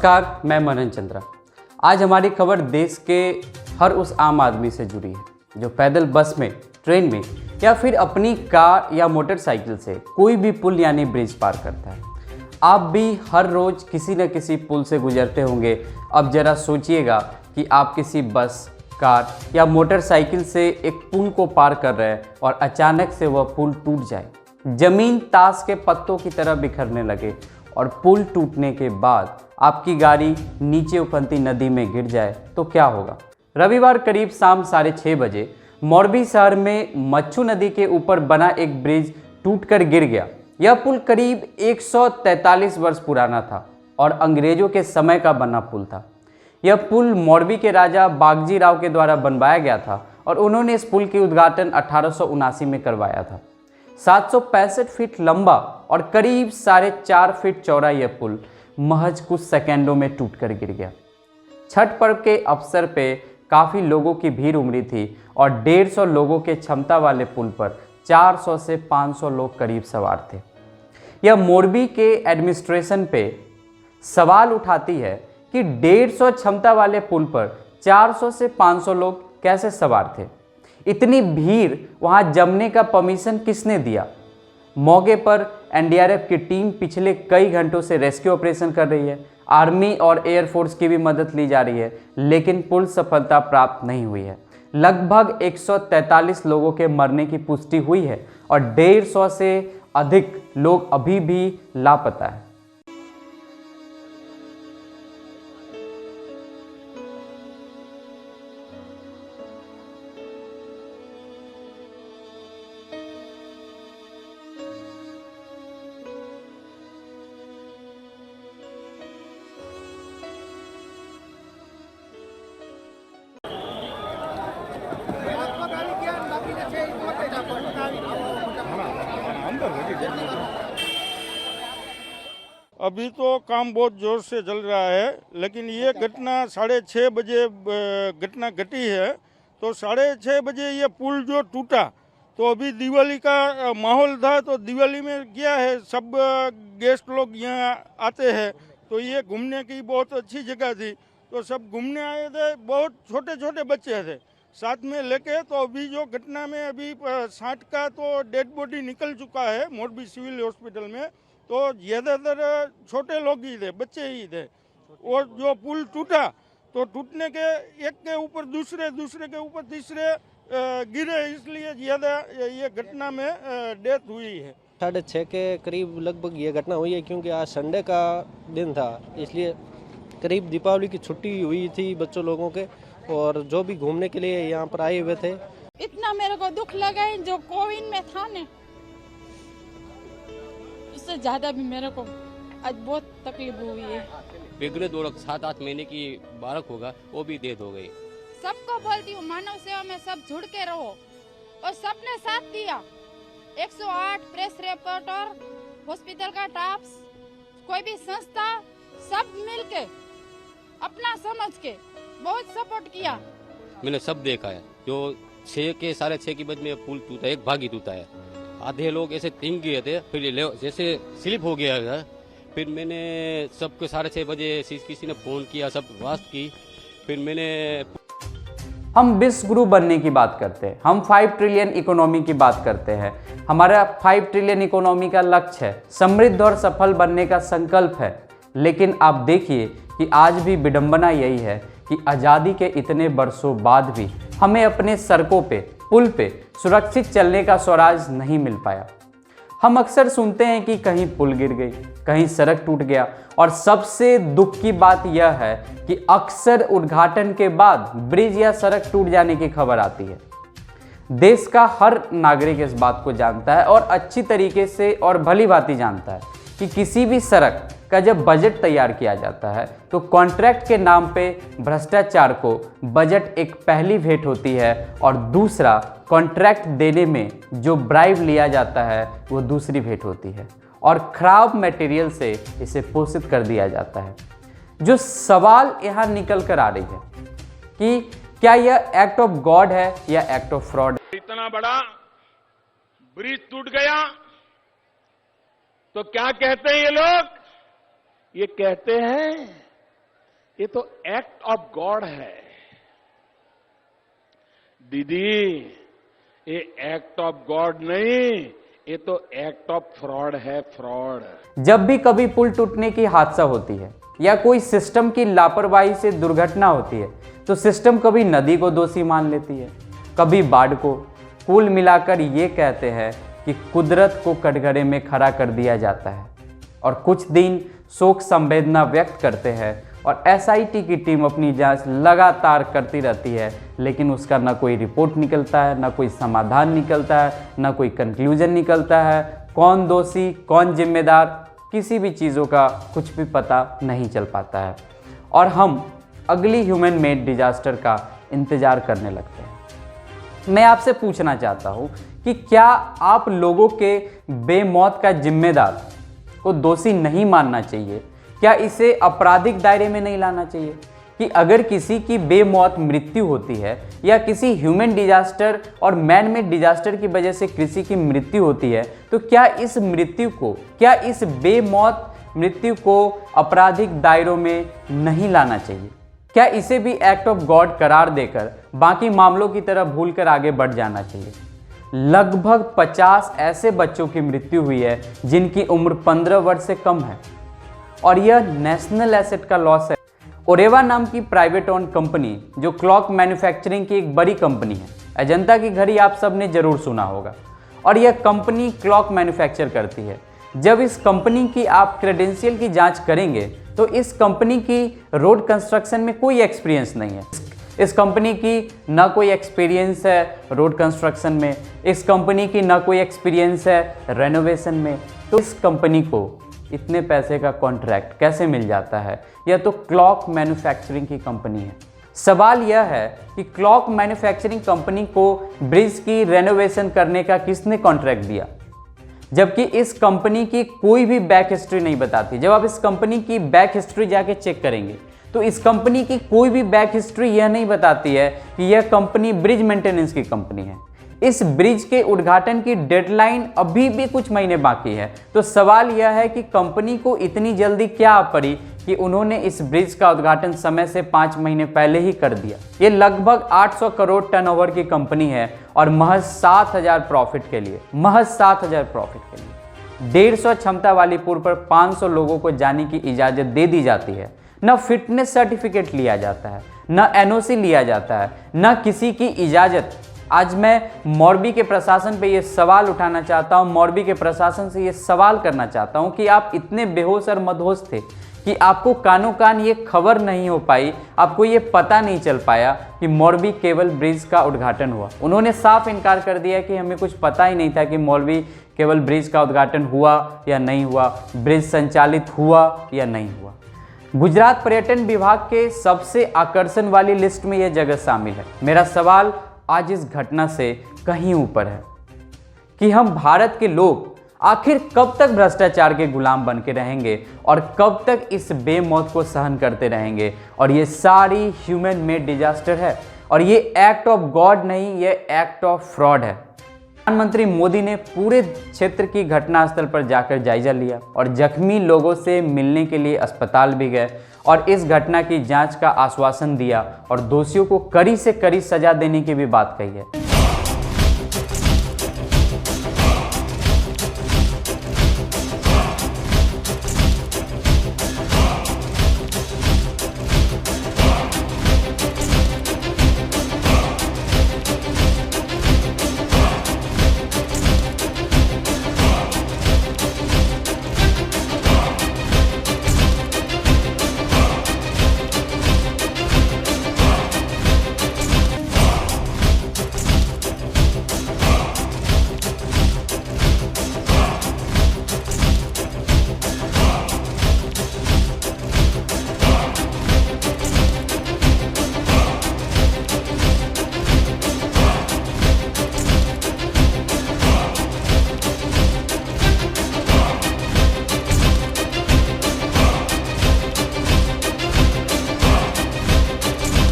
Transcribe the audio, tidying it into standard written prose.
नमस्कार, मैं मनन चंद्रा। आज हमारी खबर देश के हर उस आम आदमी से जुड़ी है जो पैदल, बस में, ट्रेन में या फिर अपनी कार या मोटरसाइकिल से कोई भी पुल यानी ब्रिज पार करता है। आप भी हर रोज़ किसी न किसी पुल से गुजरते होंगे। अब ज़रा सोचिएगा कि आप किसी बस, कार या मोटरसाइकिल से एक पुल को पार कर रहे हैं और अचानक से वह पुल टूट जाए, ज़मीन ताश के पत्तों की तरह बिखरने लगे और पुल टूटने के बाद आपकी गाड़ी नीचे उफनती नदी में गिर जाए तो क्या होगा। रविवार करीब शाम 6:30 बजे मोरबी शहर में मच्छू नदी के ऊपर बना एक ब्रिज टूटकर गिर गया। यह पुल करीब 143 वर्ष पुराना था और अंग्रेजों के समय का बना पुल था। यह पुल मोरबी के राजा बागजी राव के द्वारा बनवाया गया था और उन्होंने इस पुल के उद्घाटन 1879 में करवाया था। 765 फीट लंबा और करीब 4.5 फीट चौड़ा यह पुल महज कुछ सेकेंडों में टूटकर गिर गया। छठ पर्व के अवसर पे काफ़ी लोगों की भीड़ उमड़ी थी और 150 लोगों के क्षमता वाले पुल पर 400 से 500 लोग करीब सवार थे। यह मोरबी के एडमिनिस्ट्रेशन पे सवाल उठाती है कि 150 क्षमता वाले पुल पर 400 से 500 लोग कैसे सवार थे। इतनी भीड़ वहां जमने का परमिशन किसने दिया। मौके पर एनडीआरएफ की टीम पिछले कई घंटों से रेस्क्यू ऑपरेशन कर रही है। आर्मी और एयरफोर्स की भी मदद ली जा रही है, लेकिन पूर्ण सफलता प्राप्त नहीं हुई है। लगभग 143 लोगों के मरने की पुष्टि हुई है और 150 से अधिक लोग अभी भी लापता हैं। अभी तो काम बहुत जोर से चल रहा है, लेकिन ये घटना 6:30 बजे घटना घटी है। तो 6:30 बजे ये पुल जो टूटा, तो अभी दिवाली का माहौल था, तो दिवाली में क्या है, सब गेस्ट लोग यहाँ आते हैं, तो ये घूमने की बहुत अच्छी जगह थी, तो सब घूमने आए थे। बहुत छोटे छोटे बच्चे थे साथ में लेके। तो अभी जो घटना में अभी 60 का तो डेड बॉडी निकल चुका है मोरबी सिविल हॉस्पिटल में। तो ज़्यादातर छोटे लोग ही थे, बच्चे ही थे। और जो पुल टूटा, तो टूटने के एक के ऊपर दूसरे, दूसरे के ऊपर तीसरे गिरे, इसलिए ज़्यादा ये घटना में डेथ हुई है। 6:30 के करीब लगभग ये घटना हुई है, क्योंकि आज संडे का दिन था, इसलिए करीब दीपावली की छुट्टी हुई थी बच्चों लोगों के, और जो भी घूमने के लिए यहाँ पर आए हुए थे। इतना मेरे को दुख लगा है, जो कोविड में था ने, उससे ज्यादा भी मेरे को आज बहुत तकलीफ हुई है। पिघले 7-8 महीने की बालक होगा, वो भी डेथ हो गई। सबको बोलती हूँ, मानव सेवा में सब जुड़ के रहो, और सबने साथ दिया। 108 प्रेस रिपोर्टर, हॉस्पिटल का टाप्स, कोई भी संस्था, सब मिलके अपना समझ के बहुत सपोर्ट किया। मैंने सब देखा है। जो 6:30 के बाद में पुल टूटा, एक भाग ही टूटा है। आधे लोग ऐसे टिंग गए थे, फिर जैसे स्लिप हो गया था। फिर मैंने सबको 6:30 बजे किसी ने फ़ोन किया, सब बात की। फिर मैंने हम विश्व गुरु बनने की बात करते हैं, हम 5 ट्रिलियन इकोनॉमी की बात करते हैं। हमारा 5 ट्रिलियन इकोनॉमी का लक्ष्य है, समृद्ध और सफल बनने का संकल्प है। लेकिन आप देखिए कि आज भी विडंबना यही है कि आज़ादी के इतने वर्षों बाद भी हमें अपने सड़कों पे, पुल पे सुरक्षित चलने का स्वराज नहीं मिल पाया। हम अक्सर सुनते हैं कि कहीं पुल गिर गई, कहीं सड़क टूट गया, और सबसे दुख की बात यह है कि अक्सर उद्घाटन के बाद ब्रिज या सड़क टूट जाने की खबर आती है। देश का हर नागरिक इस बात को जानता है और अच्छी तरीके से और भली भांति जानता है कि किसी भी सड़क का जब बजट तैयार किया जाता है तो कॉन्ट्रैक्ट के नाम पे भ्रष्टाचार को बजट एक पहली भेंट होती है, और दूसरा कॉन्ट्रैक्ट देने में जो ब्राइब लिया जाता है वो दूसरी भेंट होती है, और खराब मटेरियल से इसे पोषित कर दिया जाता है। जो सवाल यहाँ निकल कर आ रही है कि क्या यह एक्ट ऑफ गॉड है या एक्ट ऑफ फ्रॉड। इतना बड़ा ब्रिज टूट गया तो क्या कहते हैं ये लोग? ये कहते हैं ये तो एक्ट ऑफ गॉड है दीदी, ये एक्ट ऑफ गॉड नहीं, ये तो एक्ट ऑफ फ्रॉड है, फ्रॉड। जब भी कभी पुल टूटने की हादसा होती है या कोई सिस्टम की लापरवाही से दुर्घटना होती है तो सिस्टम कभी नदी को दोषी मान लेती है, कभी बाढ़ को। कुल मिलाकर ये कहते हैं कि कुदरत को कटघरे में खड़ा कर दिया जाता है और कुछ दिन शोक संवेदना व्यक्त करते हैं और एसआईटी की टीम अपनी जांच लगातार करती रहती है, लेकिन उसका ना कोई रिपोर्ट निकलता है, ना कोई समाधान निकलता है, ना कोई कंक्लूजन निकलता है। कौन दोषी, कौन जिम्मेदार, किसी भी चीज़ों का कुछ भी पता नहीं चल पाता है और हम अगली ह्यूमन मेड डिजास्टर का इंतज़ार करने लगते हैं। मैं आपसे पूछना चाहता हूँ कि क्या आप लोगों के बेमौत का जिम्मेदार को दोषी नहीं मानना चाहिए? क्या इसे आपराधिक दायरे में नहीं लाना चाहिए कि अगर किसी की बेमौत मृत्यु होती है या किसी ह्यूमन डिजास्टर और मैन मेड डिजास्टर की वजह से किसी की मृत्यु होती है तो क्या इस बेमौत मृत्यु को आपराधिक दायरों में नहीं लाना चाहिए? क्या इसे भी एक्ट ऑफ गॉड करार देकर बाकी मामलों की तरह भूलकर आगे बढ़ जाना चाहिए? लगभग 50 ऐसे बच्चों की मृत्यु हुई है जिनकी उम्र 15 वर्ष से कम है और यह नेशनल एसेट का लॉस है। ओरेवा नाम की प्राइवेट ओन्ड कंपनी जो क्लॉक मैन्युफैक्चरिंग की एक बड़ी कंपनी है, अजंता की घड़ी आप सब ने जरूर सुना होगा और यह कंपनी क्लॉक मैन्युफैक्चर करती है। जब इस कंपनी की आप क्रेडेंशियल की जांच करेंगे तो इस कंपनी की रोड कंस्ट्रक्शन में कोई एक्सपीरियंस नहीं है। इस कंपनी की ना कोई एक्सपीरियंस है रोड कंस्ट्रक्शन में, इस कंपनी की ना कोई एक्सपीरियंस है रेनोवेशन में। तो इस कंपनी को इतने पैसे का कॉन्ट्रैक्ट कैसे मिल जाता है? यह तो क्लॉक मैन्युफैक्चरिंग की कंपनी है। सवाल यह है कि क्लॉक मैन्युफैक्चरिंग कंपनी को ब्रिज की रेनोवेशन करने का किसने कॉन्ट्रैक्ट दिया, जबकि इस कंपनी की कोई भी बैक हिस्ट्री नहीं बताती। जब आप इस कंपनी की बैक हिस्ट्री जाके चेक करेंगे तो इस कंपनी की कोई भी बैक हिस्ट्री यह नहीं बताती है कि यह कंपनी ब्रिज मेंटेनेंस की कंपनी है। इस ब्रिज के उद्घाटन की डेडलाइन अभी भी कुछ महीने बाकी है। तो सवाल यह है कि कंपनी को इतनी जल्दी क्या पड़ी कि उन्होंने इस ब्रिज का उद्घाटन समय से 5 महीने पहले ही कर दिया। ये लगभग 800 करोड़ टर्नओवर की कंपनी है और महज 7,000 प्रॉफिट के लिए 150 क्षमता वाली पुल पर 500 लोगों को जाने की इजाज़त दे दी जाती है। न फिटनेस सर्टिफिकेट लिया जाता है, न एनओसी लिया जाता है, न किसी की इजाज़त। आज मैं मोरबी के प्रशासन पे ये सवाल उठाना चाहता हूँ, मोरबी के प्रशासन से ये सवाल करना चाहता हूँ कि आप इतने बेहोश और मदहोश थे कि आपको कानों कान ये खबर नहीं हो पाई, आपको ये पता नहीं चल पाया कि मोरबी केबल ब्रिज का उद्घाटन हुआ। उन्होंने साफ इनकार कर दिया कि हमें कुछ पता ही नहीं था कि मोरबी केबल ब्रिज का उद्घाटन हुआ या नहीं हुआ, ब्रिज संचालित हुआ या नहीं हुआ। गुजरात पर्यटन विभाग के सबसे आकर्षण वाली लिस्ट में यह जगह शामिल है। मेरा सवाल आज इस घटना से कहीं ऊपर है कि हम भारत के लोग आखिर कब तक भ्रष्टाचार के गुलाम बन के रहेंगे और कब तक इस बेमौत को सहन करते रहेंगे। और ये सारी ह्यूमन मेड डिजास्टर है और ये एक्ट ऑफ गॉड नहीं, ये एक्ट ऑफ फ्रॉड है। प्रधानमंत्री मोदी ने पूरे क्षेत्र की घटनास्थल पर जाकर जायजा लिया और जख्मी लोगों से मिलने के लिए अस्पताल भी गए और इस घटना की जांच का आश्वासन दिया और दोषियों को कड़ी से कड़ी सजा देने की भी बात कही है।